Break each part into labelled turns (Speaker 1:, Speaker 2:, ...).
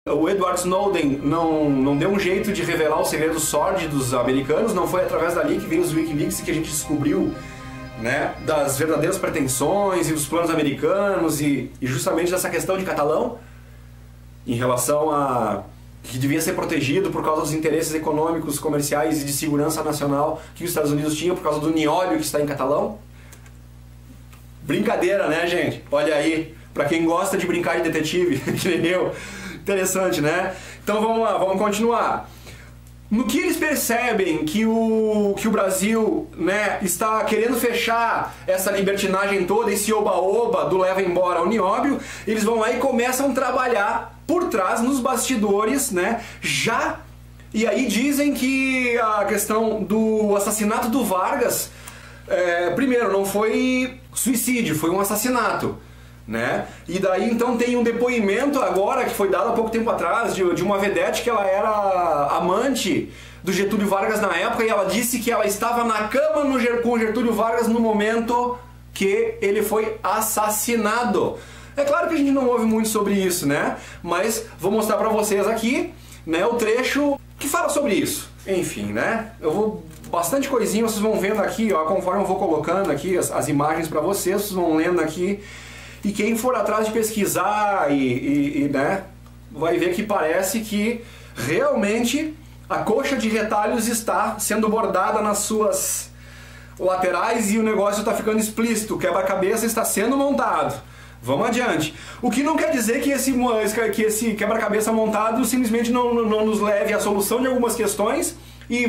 Speaker 1: O Edward Snowden não deu um jeito de revelar os segredos sórdidos americanos, não foi através dali que veio os Wikileaks que a gente descobriu, né, das verdadeiras pretensões e dos planos americanos e justamente dessa questão de Catalão, em relação a que devia ser protegido por causa dos interesses econômicos, comerciais e de segurança nacional que os Estados Unidos tinham por causa do nióbio que está em Catalão. Brincadeira, né, gente? Olha aí, pra quem gosta de brincar de detetive, que nem eu. Interessante, né? Então vamos lá, vamos continuar. No que eles percebem que o Brasil, né, está querendo fechar essa libertinagem toda, esse oba-oba do leva embora o nióbio, eles vão lá e começam a trabalhar por trás, nos bastidores, né, já. E aí dizem que a questão do assassinato do Vargas, primeiro, não foi suicídio, foi um assassinato, né? E daí então tem um depoimento agora que foi dado há pouco tempo atrás de uma vedete que ela era amante do Getúlio Vargas na época e ela disse que ela estava na cama com o Getúlio Vargas no momento que ele foi assassinado. É claro que a gente não ouve muito sobre isso, né? Mas vou mostrar pra vocês aqui, né, o trecho que fala sobre isso. Enfim, né? Eu vou bastante coisinha, vocês vão vendo aqui, ó, conforme eu vou colocando aqui as imagens pra vocês vão lendo aqui. E quem for atrás de pesquisar né, vai ver que parece que realmente a coxa de retalhos está sendo bordada nas suas laterais e o negócio está ficando explícito, o quebra-cabeça está sendo montado. Vamos adiante. O que não quer dizer que esse quebra-cabeça montado simplesmente não nos leve à solução de algumas questões e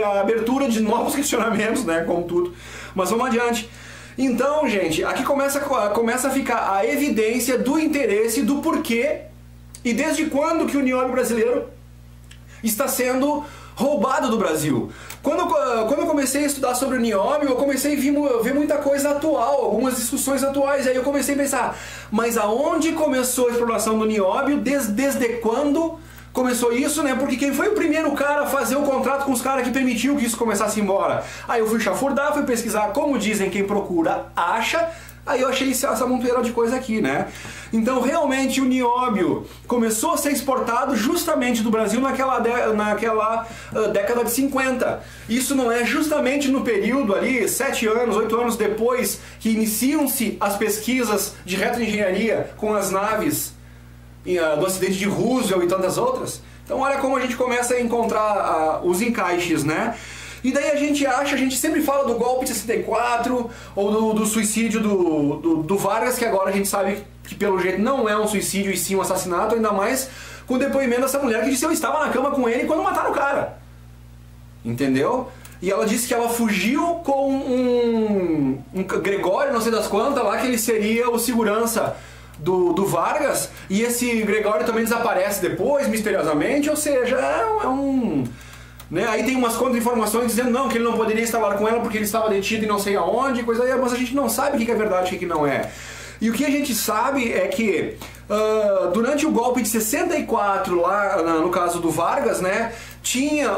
Speaker 1: a abertura de novos questionamentos, né, como tudo. Mas vamos adiante. Então, gente, aqui começa a ficar a evidência do interesse, do porquê e desde quando que o nióbio brasileiro está sendo roubado do Brasil. Quando eu comecei a estudar sobre o nióbio, eu comecei a ver muita coisa atual, algumas discussões atuais, aí eu comecei a pensar, mas aonde começou a exploração do nióbio, desde quando começou isso, né? Porque quem foi o primeiro cara a fazer o contrato com os caras que permitiu que isso começasse embora? Aí eu fui chafurdar, fui pesquisar, como dizem, quem procura acha. Aí eu achei essa montoeira de coisa aqui, né? Então realmente o nióbio começou a ser exportado justamente do Brasil naquela década de 50. Isso não é justamente no período ali, 7 anos, 8 anos depois, que iniciam-se as pesquisas de retroengenharia com as naves do acidente de Roosevelt e tantas outras. Então olha como a gente começa a encontrar os encaixes, né? E daí a gente sempre fala do golpe de 64 ou do suicídio do Vargas, que agora a gente sabe que pelo jeito não é um suicídio e sim um assassinato, ainda mais com o depoimento dessa mulher que disse que eu estava na cama com ele quando mataram o cara. Entendeu? E ela disse que ela fugiu com um Gregório, não sei das quantas, lá que ele seria o segurança do Vargas, e esse Gregório também desaparece depois, misteriosamente, ou seja, né? Aí tem umas contra-informações dizendo não, que ele não poderia estar lá com ela porque ele estava detido e não sei aonde, coisa aí, mas a gente não sabe o que é verdade e o que não é. E o que a gente sabe é que durante o golpe de 64, lá no caso do Vargas, né, tinha,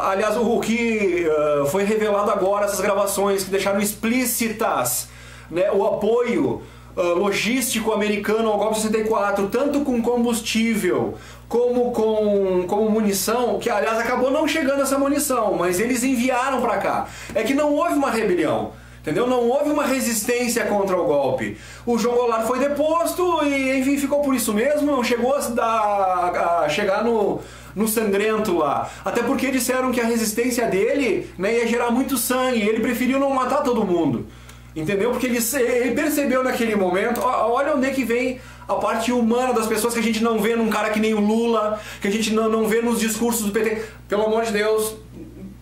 Speaker 1: aliás, o que foi revelado agora, essas gravações que deixaram explícitas, né, o apoio logístico americano ao golpe de 64, tanto com combustível como munição, que aliás acabou não chegando essa munição, mas eles enviaram para cá. É que não houve uma rebelião, entendeu? Não houve uma resistência contra o golpe. O João Goulart foi deposto e enfim ficou por isso mesmo, não chegou a chegar no sangrento lá. Até porque disseram que a resistência dele, né, ia gerar muito sangue, e ele preferiu não matar todo mundo. Entendeu? Porque ele percebeu naquele momento, olha onde é que vem a parte humana das pessoas que a gente não vê num cara que nem o Lula, que a gente não vê nos discursos do PT. Pelo amor de Deus,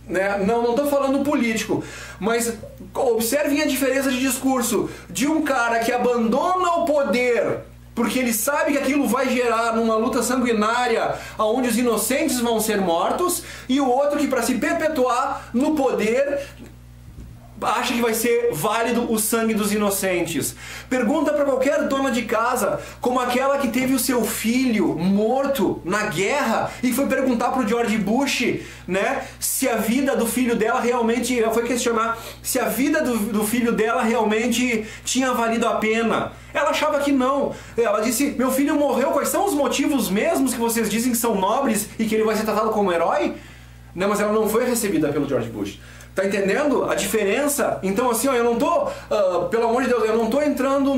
Speaker 1: né? Não estou falando político, mas observem a diferença de discurso de um cara que abandona o poder porque ele sabe que aquilo vai gerar numa luta sanguinária onde os inocentes vão ser mortos, e o outro que para se perpetuar no poder acha que vai ser válido o sangue dos inocentes. Pergunta para qualquer dona de casa, como aquela que teve o seu filho morto na guerra e foi perguntar para o George Bush, né, se a vida do filho dela realmente, ela foi questionar se a vida do filho dela realmente tinha valido a pena. Ela achava que não. Ela disse, meu filho morreu, quais são os motivos mesmos que vocês dizem que são nobres e que ele vai ser tratado como herói? Não, mas ela não foi recebida pelo George Bush. Tá entendendo a diferença? Então assim, ó, eu não tô, pelo amor de Deus, eu não tô entrando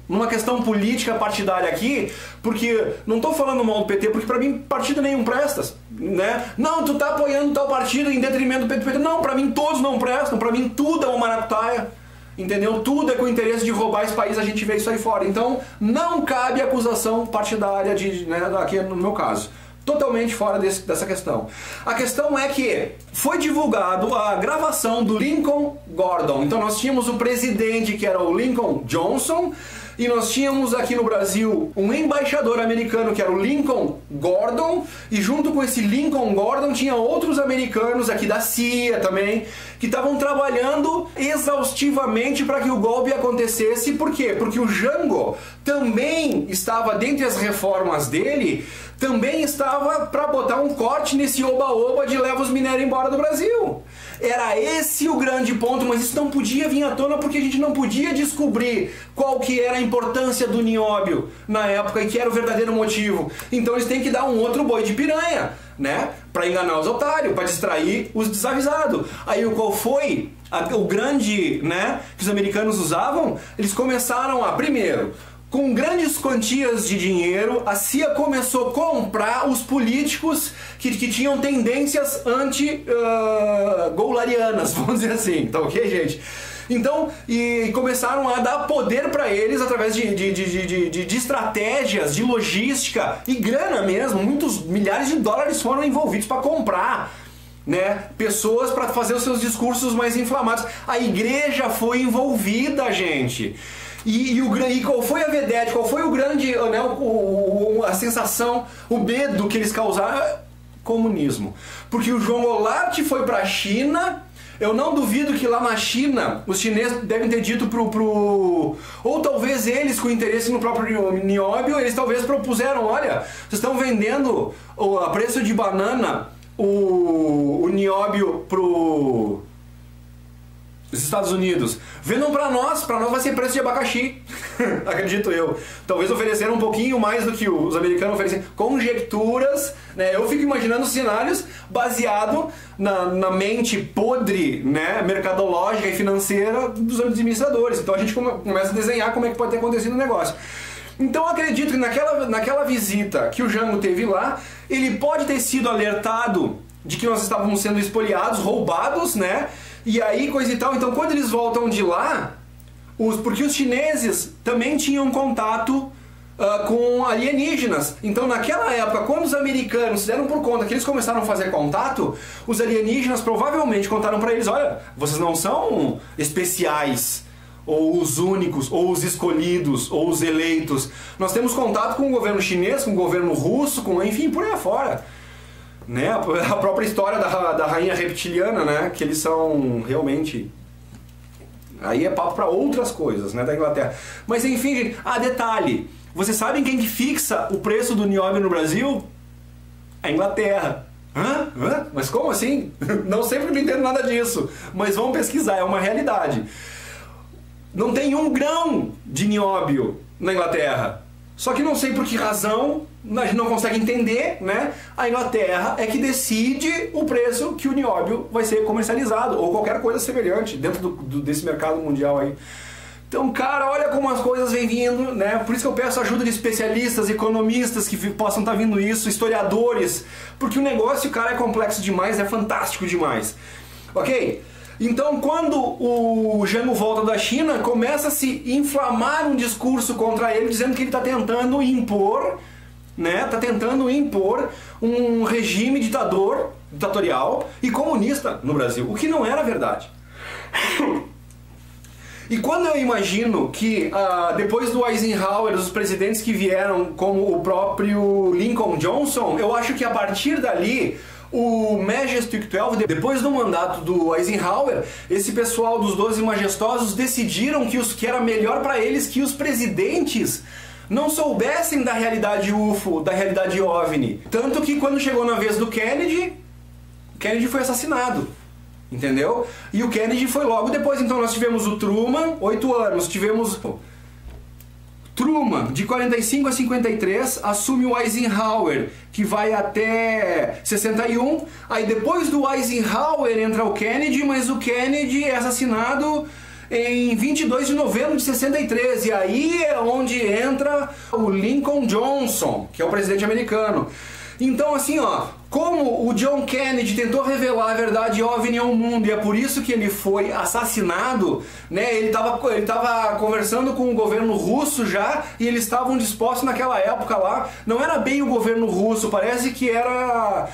Speaker 1: numa questão política partidária aqui, porque não tô falando mal do PT, porque pra mim partido nenhum presta, né? Não, tu tá apoiando tal partido em detrimento do PT. Não, pra mim todos não prestam, pra mim tudo é uma maracutaia. Entendeu? Tudo é com o interesse de roubar esse país, a gente vê isso aí fora. Então, não cabe acusação partidária, né, aqui no meu caso. Totalmente fora dessa questão. A questão é que foi divulgado a gravação do Lincoln Gordon. Então nós tínhamos o presidente, que era o Lyndon Johnson, e nós tínhamos aqui no Brasil um embaixador americano, que era o Lincoln Gordon, e junto com esse Lincoln Gordon tinha outros americanos aqui da CIA também, que estavam trabalhando exaustivamente para que o golpe acontecesse. Por quê? Porque o Jango também estava, dentre as reformas dele, também estava para botar um corte nesse oba-oba de leva os minérios embora do Brasil. Era esse o grande ponto, mas isso não podia vir à tona porque a gente não podia descobrir qual que era a importância do nióbio na época e que era o verdadeiro motivo. Então eles têm que dar um outro boi de piranha, né? Para enganar os otários, para distrair os desavisados. Aí qual foi o grande, né, que os americanos usavam? Eles começaram a, primeiro, com grandes quantias de dinheiro, a CIA começou a comprar os políticos que tinham tendências anti-goularianas, vamos dizer assim, tá ok, gente? Então, e começaram a dar poder para eles através de estratégias, de logística e grana mesmo. Muitos milhares de dólares foram envolvidos para comprar, né, pessoas para fazer os seus discursos mais inflamados. A igreja foi envolvida, gente. E qual foi a vedete, qual foi o grande, né, a sensação, o medo que eles causaram? Comunismo. Porque o João Goulart foi para a China. Eu não duvido que lá na China os chineses devem ter dito ou talvez eles, com interesse no próprio nióbio, eles talvez propuseram, olha, vocês estão vendendo a preço de banana o nióbio os Estados Unidos, vendam para nós vai ser preço de abacaxi, acredito eu. Talvez ofereceram um pouquinho mais do que os americanos oferecem. Conjecturas, né? Eu fico imaginando cenários baseado na mente podre, né, mercadológica e financeira dos administradores. Então a gente começa a desenhar como é que pode ter acontecido o negócio. Então eu acredito que naquela visita que o Jango teve lá, ele pode ter sido alertado de que nós estávamos sendo espoliados, roubados, né? E aí, coisa e tal. Então, quando eles voltam de lá, porque os chineses também tinham contato com alienígenas. Então, naquela época, quando os americanos se deram por conta que eles começaram a fazer contato, os alienígenas provavelmente contaram para eles, olha, vocês não são especiais, ou os únicos, ou os escolhidos, ou os eleitos. Nós temos contato com o governo chinês, com o governo russo, enfim, por aí afora. Né? A própria história da rainha reptiliana, né? Que eles são realmente... Aí é papo para outras coisas, né? Da Inglaterra. Mas enfim, gente, detalhe. Vocês sabem quem que fixa o preço do nióbio no Brasil? A Inglaterra. Hã? Mas como assim? Não sei porque não entendo nada disso. Mas vamos pesquisar, é uma realidade. Não tem 1 grão de nióbio na Inglaterra. Só que não sei por que razão, a gente não consegue entender, né? A Inglaterra é que decide o preço que o nióbio vai ser comercializado, ou qualquer coisa semelhante dentro desse mercado mundial aí. Então, cara, olha como as coisas vêm vindo, né? Por isso que eu peço ajuda de especialistas, economistas que possam estar vindo isso, historiadores, porque o negócio, cara, é complexo demais, é fantástico demais. Ok? Então, quando o Jango volta da China, começa a se inflamar um discurso contra ele, dizendo que ele está tentando impor, né? Está tentando impor um regime ditatorial e comunista no Brasil, o que não era verdade. E quando eu imagino que depois do Eisenhower, os presidentes que vieram, como o próprio Lyndon Johnson, eu acho que a partir dali o Majestic 12, depois do mandato do Eisenhower, esse pessoal dos 12 majestosos decidiram que era melhor para eles que os presidentes não soubessem da realidade UFO, da realidade OVNI. Tanto que quando chegou na vez do Kennedy foi assassinado. Entendeu? E o Kennedy foi logo depois. Então nós tivemos o Truman, 8 anos, tivemos Truman, de 45 a 53, assume o Eisenhower, que vai até 61. Aí depois do Eisenhower entra o Kennedy, mas o Kennedy é assassinado em 22 de novembro de 63. E aí é onde entra o Lyndon Johnson, que é o presidente americano. Então assim, ó, como o John Kennedy tentou revelar a verdade OVNI ao mundo e é por isso que ele foi assassinado, né? Ele tava conversando com o governo russo já e eles estavam dispostos naquela época lá, não era bem o governo russo, parece que eram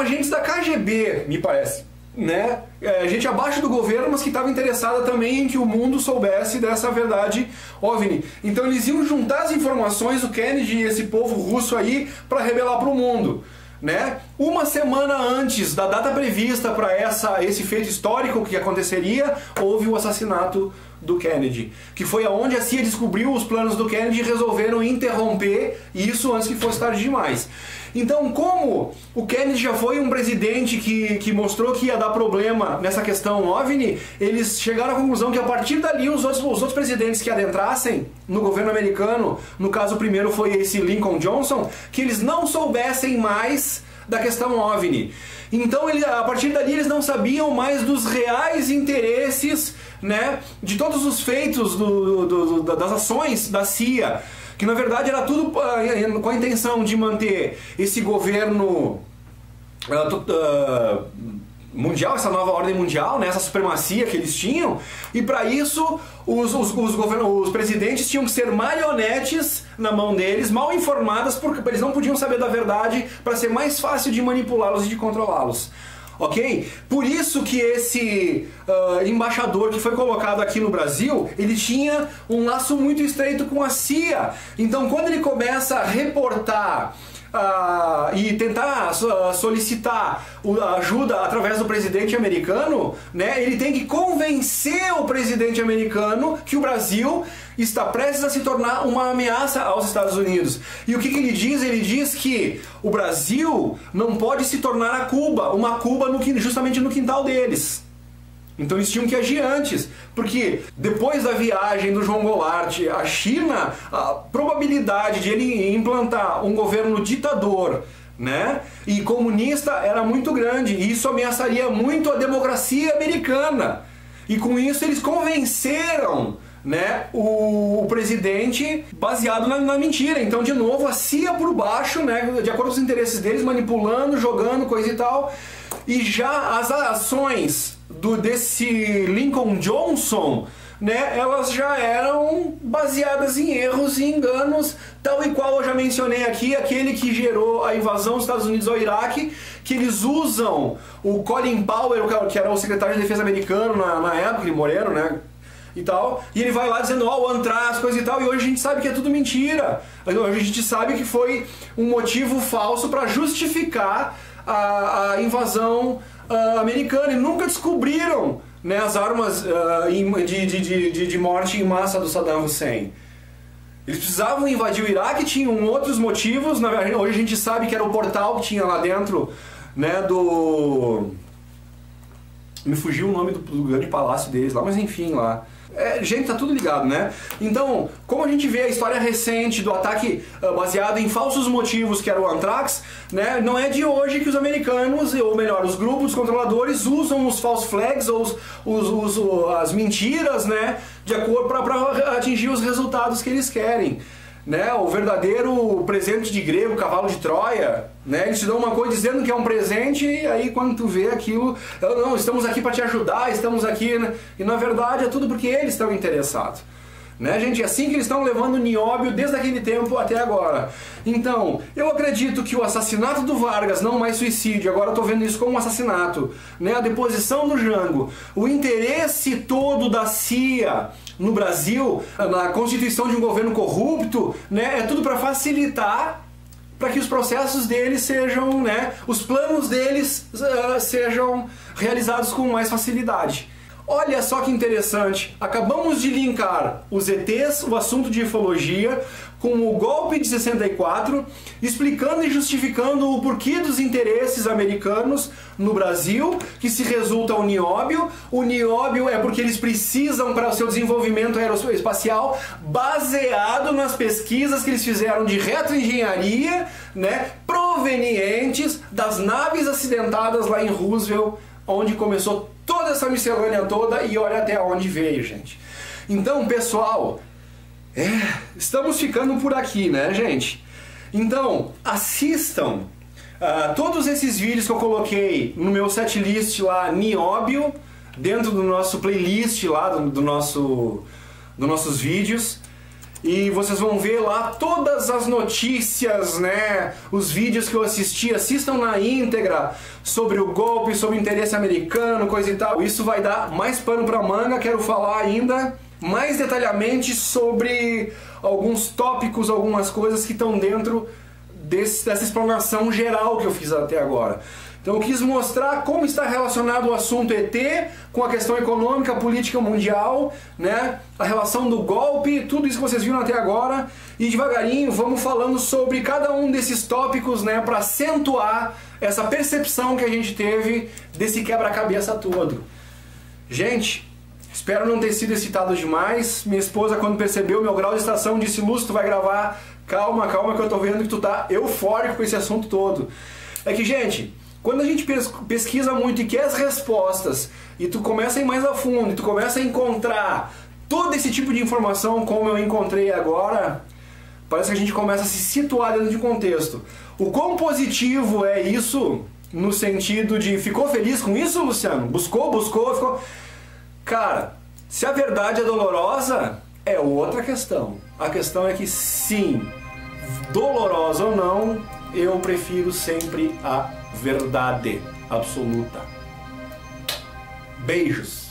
Speaker 1: agentes da KGB, me parece, né? Gente abaixo do governo, mas que estava interessada também em que o mundo soubesse dessa verdade OVNI. Então eles iam juntar as informações, o Kennedy e esse povo russo aí, para revelar para o mundo, né? Uma semana antes da data prevista para esse feito histórico que aconteceria, houve o assassinato do Kennedy, que foi aonde a CIA descobriu os planos do Kennedy e resolveram interromper isso antes que fosse tarde demais. Então, como o Kennedy já foi um presidente que mostrou que ia dar problema nessa questão OVNI, eles chegaram à conclusão que a partir dali os outros presidentes que adentrassem no governo americano, no caso o primeiro foi esse Lyndon Johnson, que eles não soubessem mais da questão OVNI. Então, a partir dali eles não sabiam mais dos reais interesses, né, de todos os feitos das ações da CIA, que na verdade era tudo com a intenção de manter esse governo mundial, essa nova ordem mundial, né, essa supremacia que eles tinham, e para isso os presidentes tinham que ser marionetes na mão deles, mal informadas, porque eles não podiam saber da verdade para ser mais fácil de manipulá-los e de controlá-los. Ok? Por isso que esse embaixador que foi colocado aqui no Brasil, ele tinha um laço muito estreito com a CIA. Então, quando ele começa a reportar e tentar solicitar ajuda através do presidente americano, né, ele tem que convencer o presidente americano que o Brasil está prestes a se tornar uma ameaça aos Estados Unidos. E o que ele diz? Ele diz que o Brasil não pode se tornar uma Cuba justamente no quintal deles. Então eles tinham que agir antes, porque depois da viagem do João Goulart à China, a probabilidade de ele implantar um governo ditador, né, e comunista era muito grande, e isso ameaçaria muito a democracia americana. E com isso eles convenceram, né, o presidente baseado na mentira. Então, de novo, a CIA por baixo, né, de acordo com os interesses deles, manipulando, jogando, coisa e tal. E já as ações desse Lyndon Johnson, né, elas já eram baseadas em erros e enganos, tal e qual eu já mencionei aqui, aquele que gerou a invasão dos Estados Unidos ao Iraque, que eles usam o Colin Powell, que era o secretário de defesa americano na época, ele moreno, né, e tal, e ele vai lá dizendo, ó, o Antraz, coisa e tal, e hoje a gente sabe que é tudo mentira. Hoje a gente sabe que foi um motivo falso para justificar a invasão americana, e nunca descobriram, né, as armas de morte em massa do Saddam Hussein. Eles precisavam invadir o Iraque, tinham outros motivos. Hoje a gente sabe que era o portal que tinha lá dentro, né, me fugiu o nome do grande palácio deles lá, mas enfim, lá. Gente, tá tudo ligado, né? Então, como a gente vê a história recente do ataque baseado em falsos motivos, que era o Anthrax, né? Não é de hoje que os americanos, ou melhor, os grupos controladores usam os false flags, ou as mentiras, né? De acordo para atingir os resultados que eles querem. Né, o verdadeiro presente de grego, cavalo de Troia, né, eles te dão uma coisa dizendo que é um presente, e aí quando tu vê aquilo, não, estamos aqui para te ajudar, estamos aqui, né, e na verdade é tudo porque eles estão interessados. Né, gente, é assim que eles estão levando nióbio desde aquele tempo até agora. Então, eu acredito que o assassinato do Vargas, não mais suicídio, agora eu estou vendo isso como um assassinato, né, a deposição do Jango, o interesse todo da CIA no Brasil, na constituição de um governo corrupto, né, é tudo para facilitar para que os processos deles sejam, né, os planos deles sejam realizados com mais facilidade. Olha só que interessante, acabamos de linkar os ETs, o assunto de ufologia, com o golpe de 64, explicando e justificando o porquê dos interesses americanos no Brasil, que se resulta o nióbio. O nióbio é porque eles precisam para o seu desenvolvimento aeroespacial, baseado nas pesquisas que eles fizeram de retroengenharia, né, provenientes das naves acidentadas lá em Roosevelt, onde começou toda essa miscelânea toda, e olha até onde veio, gente. Então, pessoal, estamos ficando por aqui, né, gente? Então, assistam todos esses vídeos que eu coloquei no meu setlist lá, Nióbio, dentro do nosso playlist lá, dos nossos vídeos. E vocês vão ver lá todas as notícias, né, os vídeos que eu assisti, assistam na íntegra sobre o golpe, sobre o interesse americano, coisa e tal. Isso vai dar mais pano pra manga, quero falar ainda mais detalhadamente sobre alguns tópicos, algumas coisas que estão dentro dessa explanação geral que eu fiz até agora. Então eu quis mostrar como está relacionado o assunto ET com a questão econômica, política mundial, né? A relação do golpe, tudo isso que vocês viram até agora. E devagarinho vamos falando sobre cada um desses tópicos, né? Para acentuar essa percepção que a gente teve desse quebra-cabeça todo. Gente, espero não ter sido excitado demais. Minha esposa, quando percebeu meu grau de excitação, disse: Lúcio, tu vai gravar. Calma, calma, que eu tô vendo que tu tá eufórico com esse assunto todo. É que, gente, quando a gente pesquisa muito e quer as respostas, e tu começa a ir mais a fundo, e tu começa a encontrar todo esse tipo de informação como eu encontrei agora, parece que a gente começa a se situar dentro de contexto. O quão positivo é isso, no sentido de ficou feliz com isso, Luciano? Buscou, ficou... Cara, se a verdade é dolorosa, é outra questão. A questão é que sim, dolorosa ou não, eu prefiro sempre a verdade absoluta. Beijos.